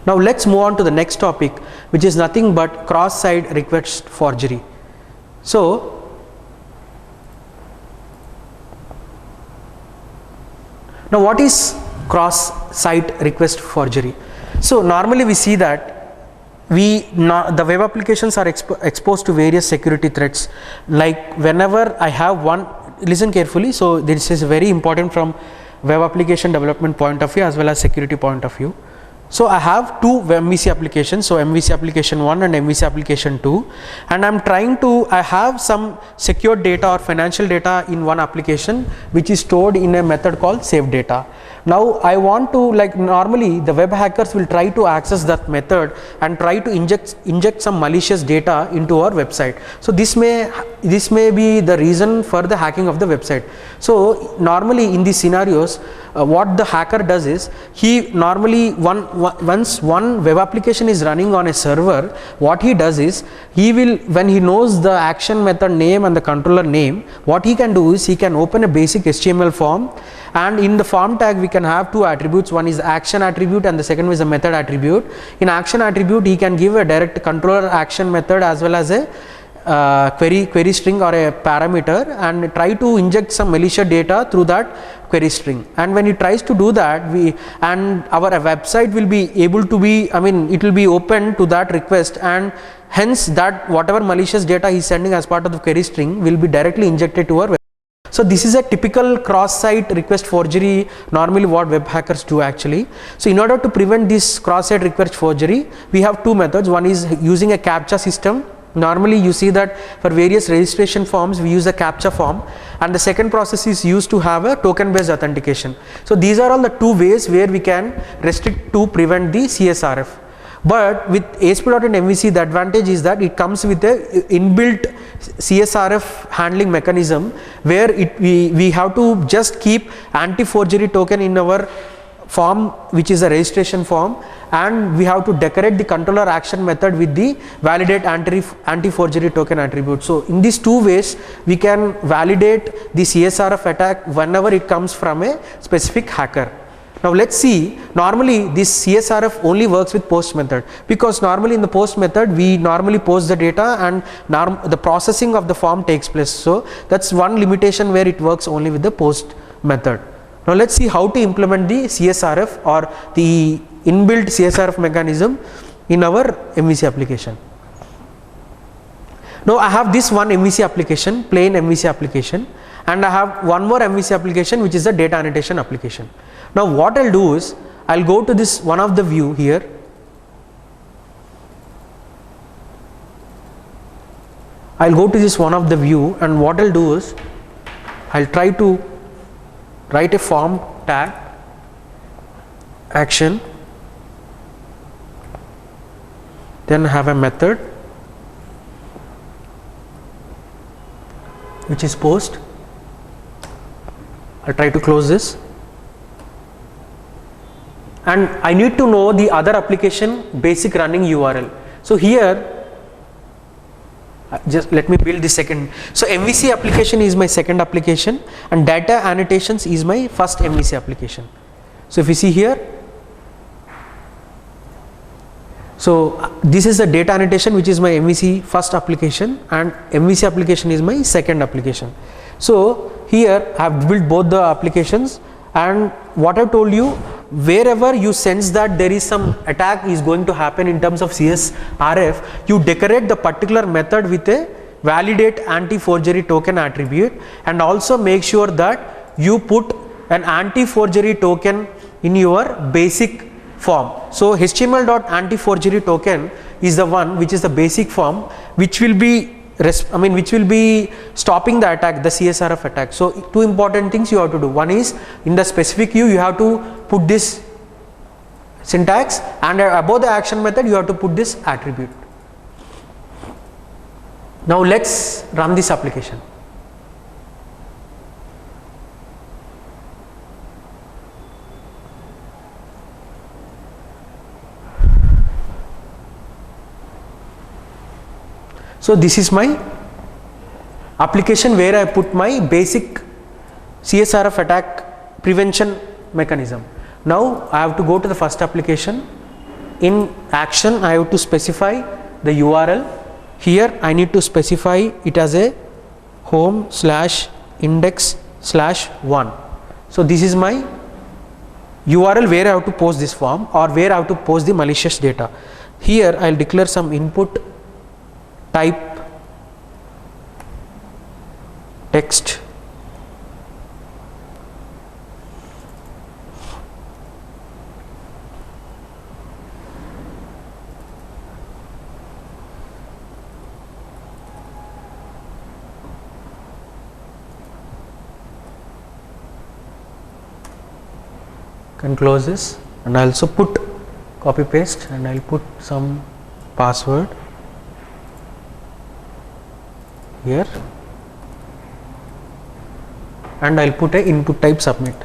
Now let's move on to the next topic, which is nothing but cross-site request forgery. So now what is cross-site request forgery? So normally we see that the web applications are exposed to various security threats. Like whenever I have one, listen carefully, so this is very important from web application development point of view as well as security point of view. So I have two MVC applications, so MVC application 1 and MVC application 2, and I have some secure data or financial data in one application which is stored in a method called save data. Now I want to, like, normally the web hackers will try to access that method and try to inject some malicious data into our website. So this may be the reason for the hacking of the website. So normally in these scenarios, what the hacker does is, he normally once one web application is running on a server, what he does is, he will, when he knows the action method name and the controller name, what he can do is he can open a basic HTML form, and in the form tag we can have two attributes. One is action attribute and the second is a method attribute. In action attribute he can give a direct controller action method as well as a query string or a parameter, and try to inject some malicious data through that query string. And when he tries to do that, our website will be able to be, it will be open to that request, and hence that whatever malicious data he is sending as part of the query string will be directly injected to our website. So this is a typical cross-site request forgery, normally what web hackers do actually. So in order to prevent this cross-site request forgery, we have two methods. One is using a CAPTCHA system. Normally you see that for various registration forms we use a CAPTCHA form, and the second process is used to have a token based authentication. So these are all the two ways where we can restrict to prevent the CSRF. But with ASP.NET MVC, the advantage is that it comes with a inbuilt CSRF handling mechanism, where we have to just keep anti-forgery token in our form, which is a registration form, and we have to decorate the controller action method with the validate anti-forgery token attribute. So in these two ways we can validate the CSRF attack whenever it comes from a specific hacker. Now let's see, normally this CSRF only works with post method, because normally in the post method we normally post the data and the processing of the form takes place. So that's one limitation where it works only with the post method. Now let's see how to implement the CSRF or the inbuilt CSRF mechanism in our MVC application. Now I have this one MVC application, plain MVC application, and I have one more MVC application which is the data annotation application. Now what I'll do is, I'll go to this one of the view here. I'll go to this one of the view, and what I'll do is, I'll try to write a form tag action, then have a method which is post. I'll try to close this, and I need to know the other application basic running URL. So here, just let me build the second. So MVC application is my second application, and data annotations is my first MVC application. So if you see here, so this is the data annotation which is my MVC first application, and MVC application is my second application. So here I have built both the applications, and what I told you, wherever you sense that there is some attack is going to happen in terms of CSRF, you decorate the particular method with a validate anti-forgery token attribute, and also make sure that you put an anti-forgery token in your basic form. So HTML.anti-forgery token is the one which is the basic form, which will be stopping the attack, the CSRF attack. So two important things you have to do. One is, in the specific view you have to put this syntax, and above the action method you have to put this attribute. Now let's run this application. So this is my application where I put my basic CSRF attack prevention mechanism. Now I have to go to the first application. in action I have to specify the URL. Here I need to specify it as a home/index/1. So this is my URL where I have to post this form or where I have to post the malicious data. Here I will declare some input type text. Can close this, and I also put copy paste, and I will put some password here, and I will put a input type submit.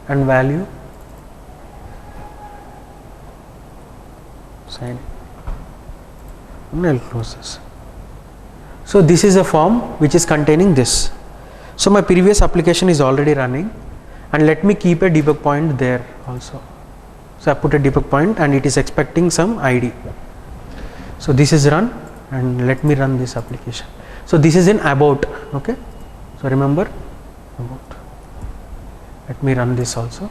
And value sign. I will close this. So this is a form which is containing this. So my previous application is already running, and let me keep a debug point there also. So I put a debug point and it is expecting some ID. So this is run, and let me run this application. So this is in about, okay. So remember about. Let me run this also.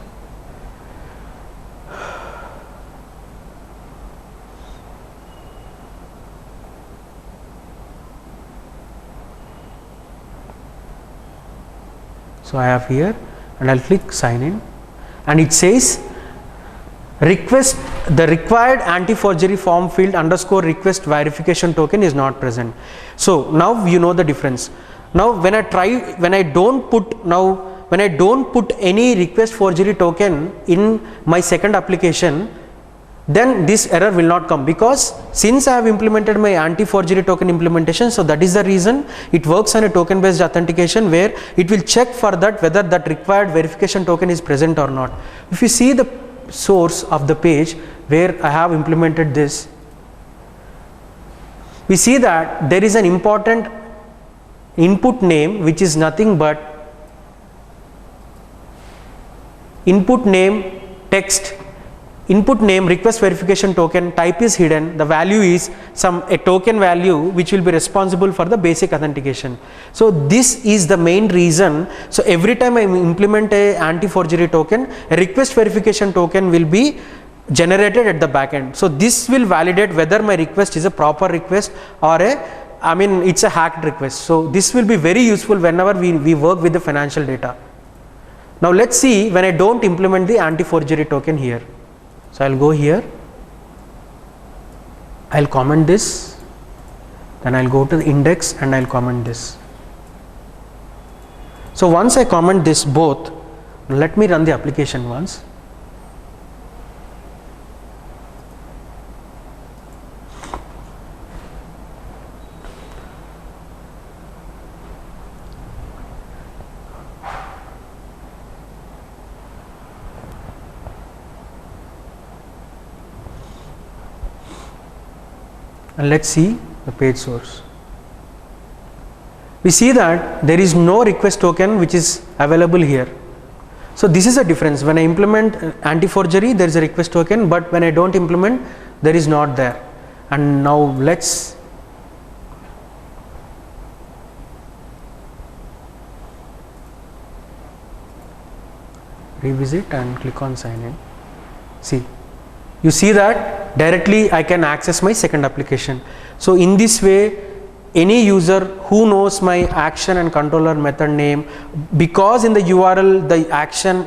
So I have here, and I will click sign in, and it says request the required anti-forgery form field _ request verification token is not present. So now you know the difference. Now when I don't put any request forgery token in my second application, then this error will not come, because since I have implemented my anti-forgery token implementation, so that is the reason it works on a token based authentication, where it will check for that whether that required verification token is present or not. If you see the source of the page where I have implemented this, we see that there is an important input name which is nothing but input name text, input name request verification token, type is hidden, the value is a token value which will be responsible for the basic authentication. So this is the main reason. So every time I implement a anti-forgery token, a request verification token will be generated at the back end. So this will validate whether my request is a proper request or it's a hacked request. So this will be very useful whenever we work with the financial data. Now let's see when I don't implement the anti-forgery token here. So I will go here, I will comment this, then I will go to the index and I will comment this. So once I comment this both, let me run the application once. And let us see the page source. We see that there is no request token which is available here. So this is a difference. When I implement anti-forgery, there is a request token, but when I don't implement, there is not there. And now let's revisit and click on sign in. See, you see that directly I can access my second application. So in this way, any user who knows my action and controller method name, because in the URL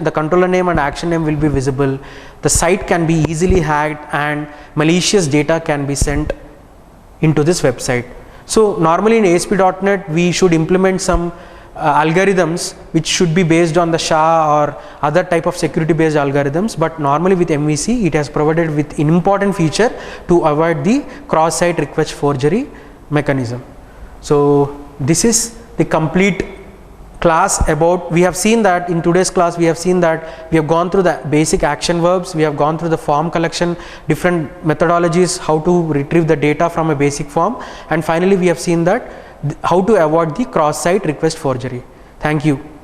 the controller name and action name will be visible, the site can be easily hacked and malicious data can be sent into this website. So normally in ASP.NET we should implement some algorithms which should be based on the SHA or other type of security based algorithms, but normally with MVC it has provided with an important feature to avoid the cross-site request forgery mechanism. So this is the complete class about, we have seen that in today's class we have seen that we have gone through the basic action verbs, we have gone through the form collection, different methodologies, how to retrieve the data from a basic form, and finally we have seen that how to avoid the cross-site request forgery. Thank you.